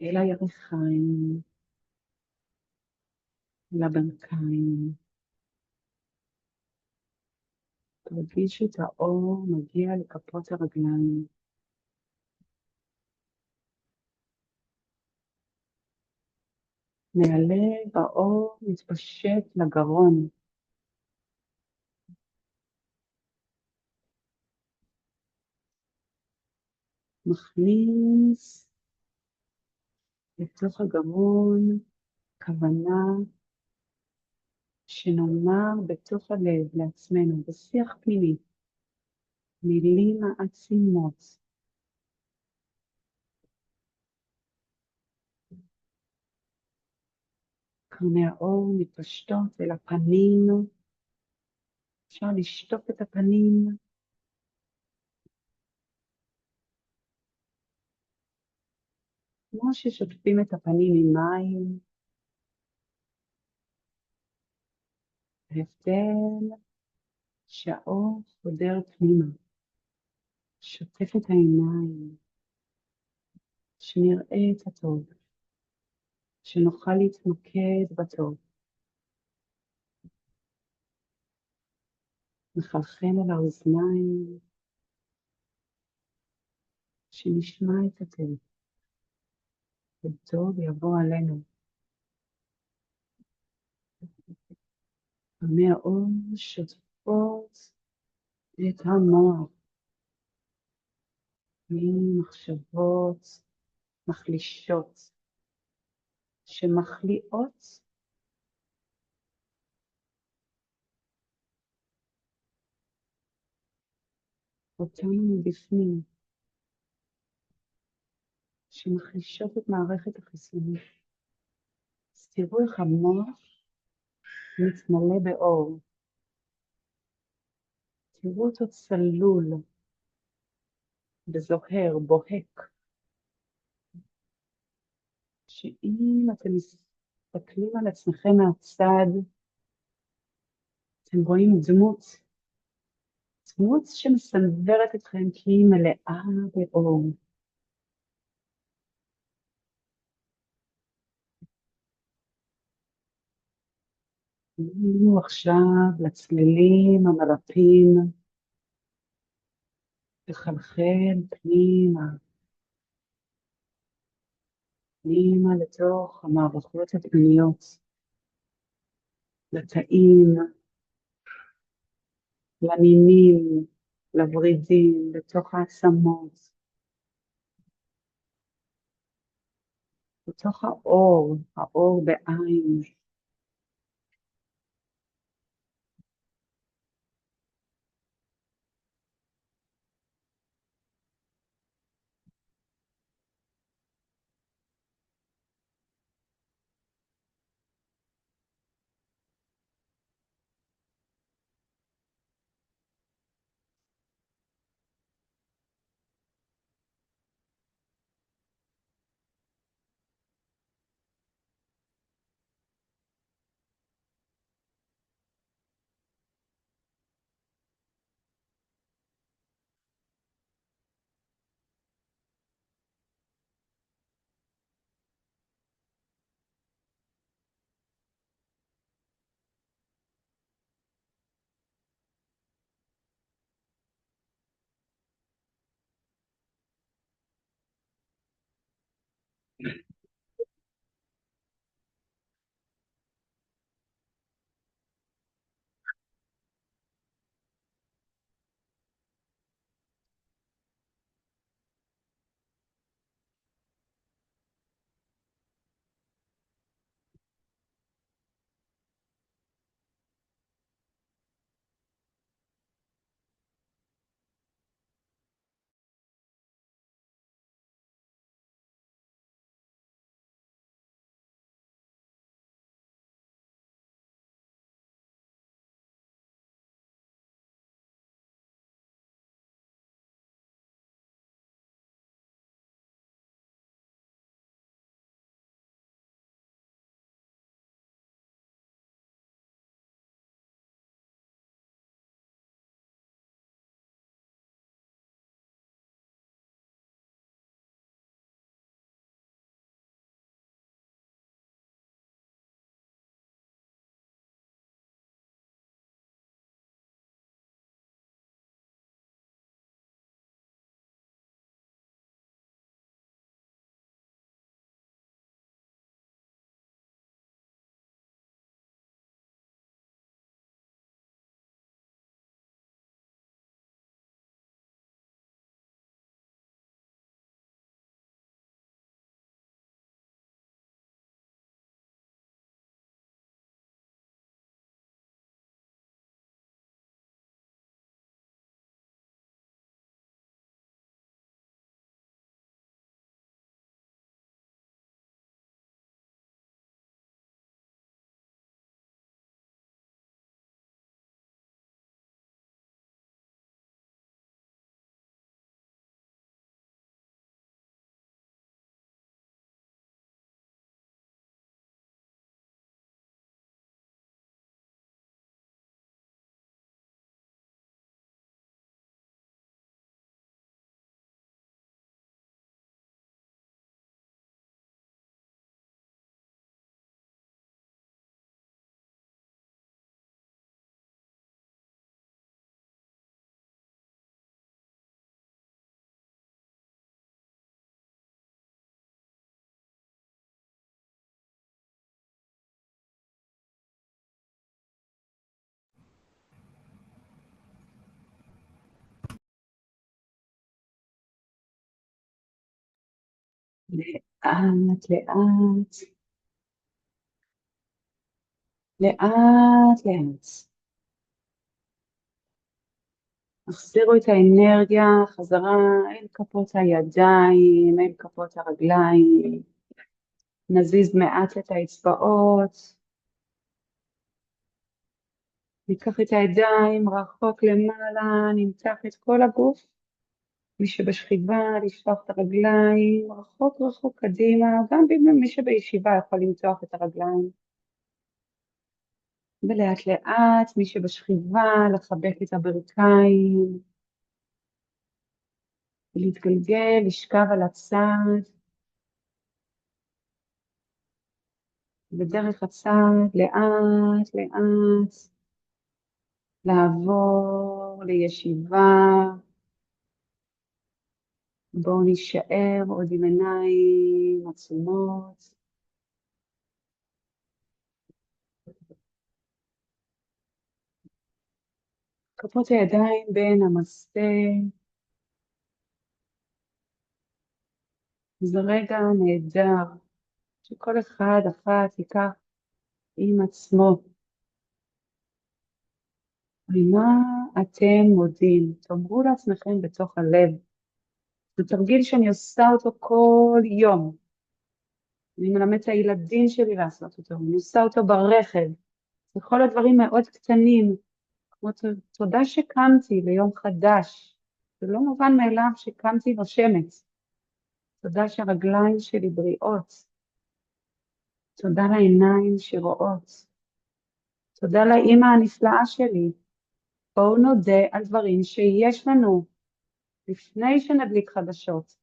אל הירכיים, אל הברכיים. תרגישו את האור מגיע לכפות הרגליים. מהלב האור מתפשט לגרון. מכניס לתוך הגרון כוונה שנאמר בתוך הלב לעצמנו, בשיח פנימי, מילים מעצימות. קרני האור מתפשטות אל הפנים, אפשר לשטוף את הפנים, כמו ששוטפים את הפנים עם מים. ההבדל שהאור חודר פנימה, שוטף את העיניים, שנראה את הטוב, שנוכל להתמקד בטוב. מחלחל על האוזניים, שנשמע את הטוב, וטוב יבוא עלינו. קרני האור שוטפות את המוח ממחשבות מחלישות, שמחליאות אותנו מבפנים, שמחלישות את מערכת החיסונית. אז תראו איך המוח מתמלא באור. תראו אותו צלול, בזוהר, בוהק. שאם אתם מסתכלים על עצמכם מהצד, אתם רואים דמות שמסנוורת אתכם כי היא מלאה באור. תנו עכשיו לצלילים המרפאים לחלחל פנימה, פנימה לתוך המערכות הפנימיות, לתאים, לנימים, לוורידים, לתוך העצמות, לתוך האור בעין. לאט, לאט, לאט, לאט. החזירו את האנרגיה חזרה אל כפות הידיים, אל כפות הרגליים. נזיז מעט את האצבעות. ניקח את הידיים רחוק למעלה, נמתח את כל הגוף. מי שבשכיבה, לשלוח את הרגליים רחוק רחוק קדימה, גם מי שבישיבה יכול למתוח את הרגליים. ולאט לאט, מי שבשכיבה, לחבק את הברכיים, להתגלגל, לשכב על הצד, בדרך הצד, לאט לאט, לעבור לישיבה. בואו נשאר עוד עם עיניים עצומות. כפות הידיים בין המסתה. זה רגע נהדר שכל אחד אחת ייקח עם עצמו. ומה אתם מודים? תאמרו לעצמכם בתוך הלב. זה תרגיל שאני עושה אותו כל יום. אני מלמד את הילדים שלי לעשות אותו. אני עושה אותו ברכב. זה כל הדברים מאוד קטנים. כמו תודה שקמתי ליום חדש. זה לא מובן מאליו שקמתי נושמת. תודה שהרגליים שלי בריאות. תודה לעיניים שרואות. תודה לאמא הנפלאה שלי. בואו נודה על דברים שיש לנו, לפני שנדליק חדשות,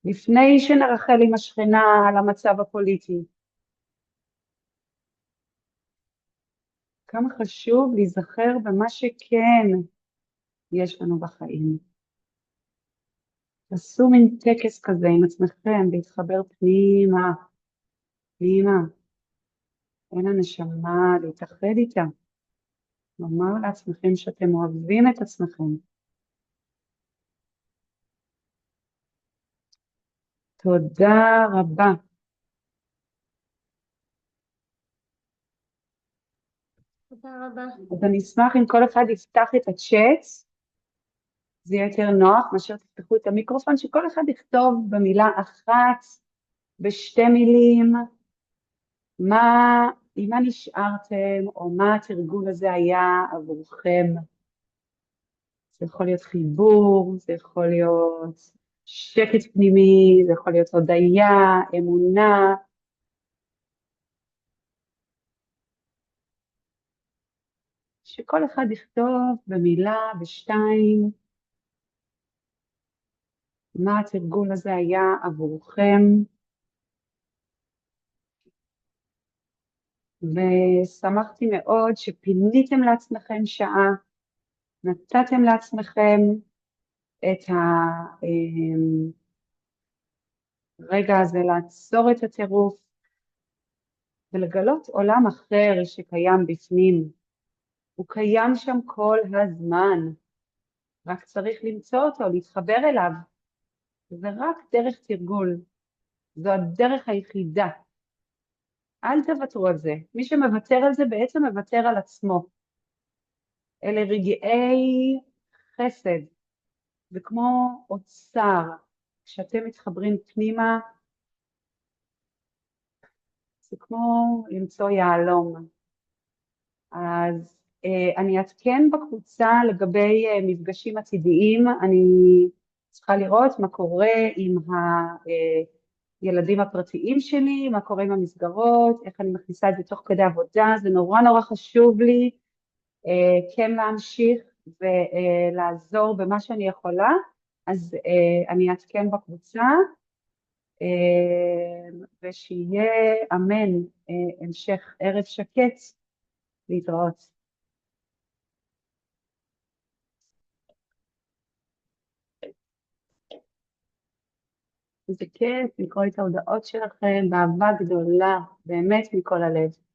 לפני שנרחל עם השכנה על המצב הפוליטי. כמה חשוב להיזכר במה שכן יש לנו בחיים. תעשו מין טקס כזה עם עצמכם, להתחבר פנימה, פנימה, אל הנשמה, להתאחד איתה. לומר לעצמכם שאתם אוהבים את עצמכם. תודה רבה. תודה רבה. אז אני אשמח אם כל אחד יפתח את הצ'אט, זה יהיה יותר נוח מאשר תפתחו את המיקרופון, שכל אחד יכתוב במילה אחת, בשתי מילים, עם מה נשארתם, או מה התרגול הזה היה עבורכם. זה יכול להיות חיבור, זה יכול להיות שקט פנימי, זה יכול להיות הודיה, אמונה. שכל אחד יכתוב במילה, בשתיים, מה התרגול הזה היה עבורכם. ושמחתי מאוד שפיניתם לעצמכם שעה, נתתם לעצמכם את הרגע הזה לעצור את הטירוף ולגלות עולם אחר שקיים בפנים. הוא קיים שם כל הזמן, רק צריך למצוא אותו, להתחבר אליו. זה רק דרך תרגול, זו הדרך היחידה. אל תוותרו על זה. מי שמוותר על זה בעצם מוותר על עצמו. אלה רגעי חסד, זה כמו אוצר. כשאתם מתחברים פנימה, זה כמו למצוא יהלום. אז אני אעדכן בקבוצה לגבי מפגשים עתידיים. אני צריכה לראות מה קורה עם הילדים הפרטיים שלי, מה קורה עם המסגרות, איך אני מכניסה את זה תוך כדי עבודה. זה נורא נורא חשוב לי כן להמשיך ולעזור במה שאני יכולה. אז אני אעדכן בקבוצה, ושיהיה אמן המשך ערב שקט. להתראות. איזה כיף לקרוא את ההודעות שלכם באהבה גדולה, באמת מכל הלב.